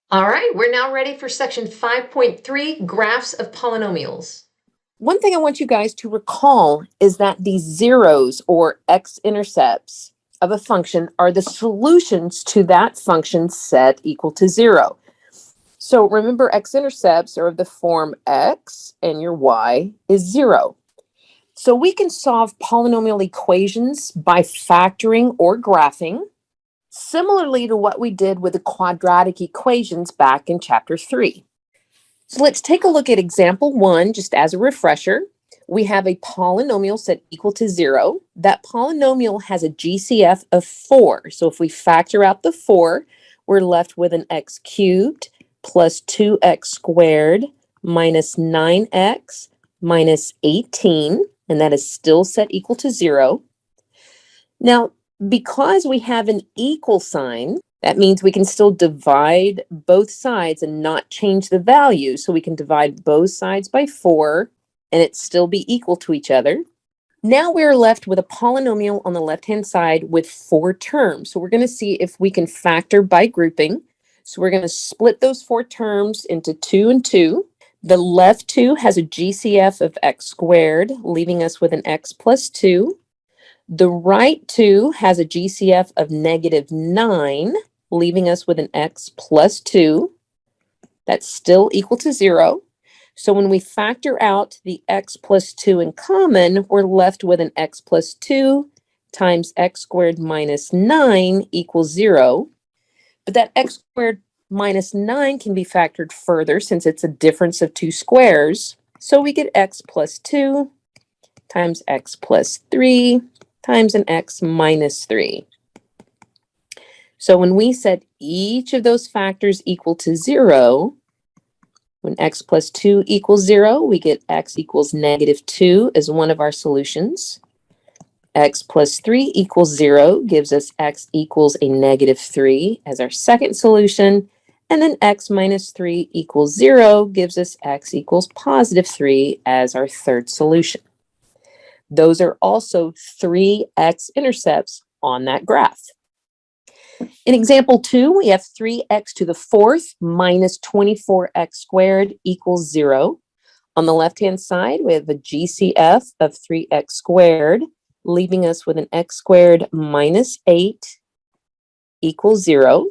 All right, we're now ready for section 5.3, graphs of polynomials. One thing I want you guys to recall is that these zeros or x-intercepts of a function are the solutions to that function set equal to 0. So remember, x-intercepts are of the form x and your y is 0. So we can solve polynomial equations by factoring or graphing, similarly to what we did with the quadratic equations back in chapter 3. So let's take a look at example 1, just as a refresher. We have a polynomial set equal to 0. That polynomial has a GCF of 4. So if we factor out the 4, we're left with an x cubed plus 2x squared minus 9x minus 18, and that is still set equal to 0. Now, because we have an equal sign, that means we can still divide both sides and not change the value. So we can divide both sides by 4 and it still be equal to each other. Now we're left with a polynomial on the left-hand side with 4 terms. So we're going to see if we can factor by grouping. So we're going to split those 4 terms into 2 and 2. The left 2 has a GCF of x squared, leaving us with an x plus 2. The right 2 has a GCF of negative 9, leaving us with an x plus 2. That's still equal to 0. So when we factor out the x plus 2 in common, we're left with an x plus 2 times x squared minus 9 equals 0. But that x squared minus 9 can be factored further since it's a difference of 2 squares. So we get x plus 2 times x plus 3 times an x minus 3. So when we set each of those factors equal to 0, when x plus 2 equals 0, we get x equals negative 2 as one of our solutions. X plus 3 equals 0 gives us x equals a negative 3 as our second solution. And then x minus 3 equals 0 gives us x equals positive 3 as our third solution. Those are also 3 x-intercepts on that graph. In example 2, we have 3x to the 4th minus 24x squared equals 0. On the left-hand side, we have a GCF of 3x squared, leaving us with an x squared minus 8 equals 0.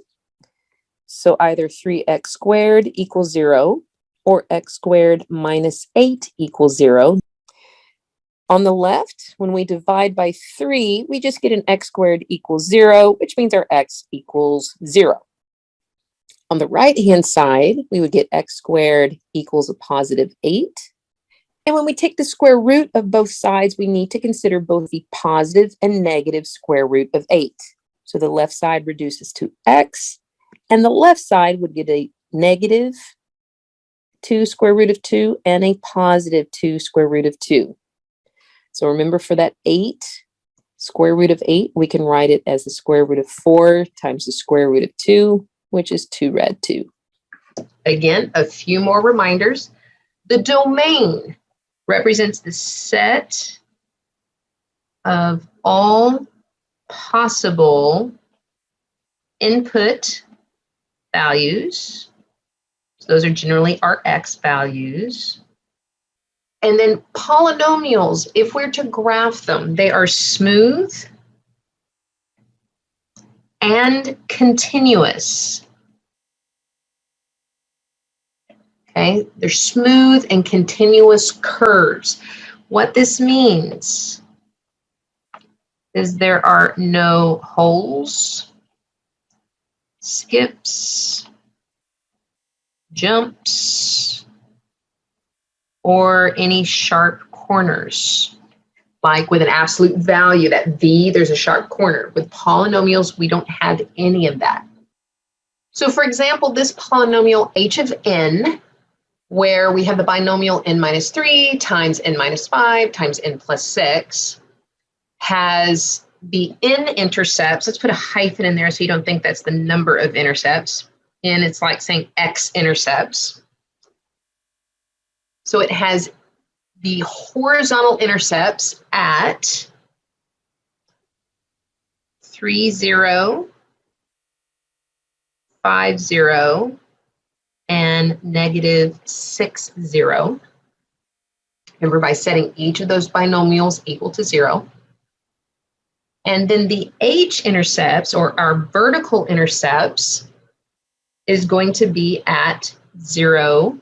So either 3x squared equals 0 or x squared minus 8 equals 0. On the left, when we divide by 3, we just get an x squared equals 0, which means our x equals 0. On the right-hand side, we would get x squared equals a positive 8. And when we take the square root of both sides, we need to consider both the positive and negative square root of 8. So the left side reduces to x, and the left side would get a negative 2 square root of 2 and a positive 2 square root of 2. So remember, for that 8, square root of 8, we can write it as the square root of 4 times the square root of 2, which is 2 rad 2. Again, a few more reminders. The domain represents the set of all possible input values. So those are generally our x values. And then polynomials, if we're to graph them, they are smooth and continuous. Okay, they're smooth and continuous curves. What this means is there are no holes, skips, jumps, or any sharp corners. Like with an absolute value, that v, there's a sharp corner. With polynomials, we don't have any of that. So for example, this polynomial h of n, where we have the binomial n minus 3 times n minus 5 times n plus 6, has the n-intercepts. Let's put a hyphen in there so you don't think that's the number of intercepts. And it's like saying x-intercepts. So it has the horizontal intercepts at 3, 0, 5, 0, and negative 6, 0. Remember, by setting each of those binomials equal to 0. And then the h-intercepts, or our vertical intercepts, is going to be at 0,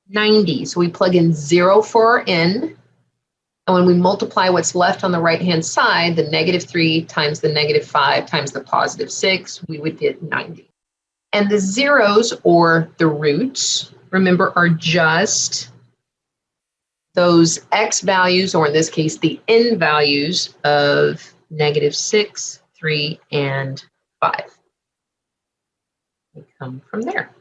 90. So we plug in 0 for our n. And when we multiply what's left on the right-hand side, the negative 3 times the negative 5 times the positive 6, we would get 90. And the zeros, or the roots, remember, are just those x values, or in this case, the n values of negative 6, 3, and 5. We come from there.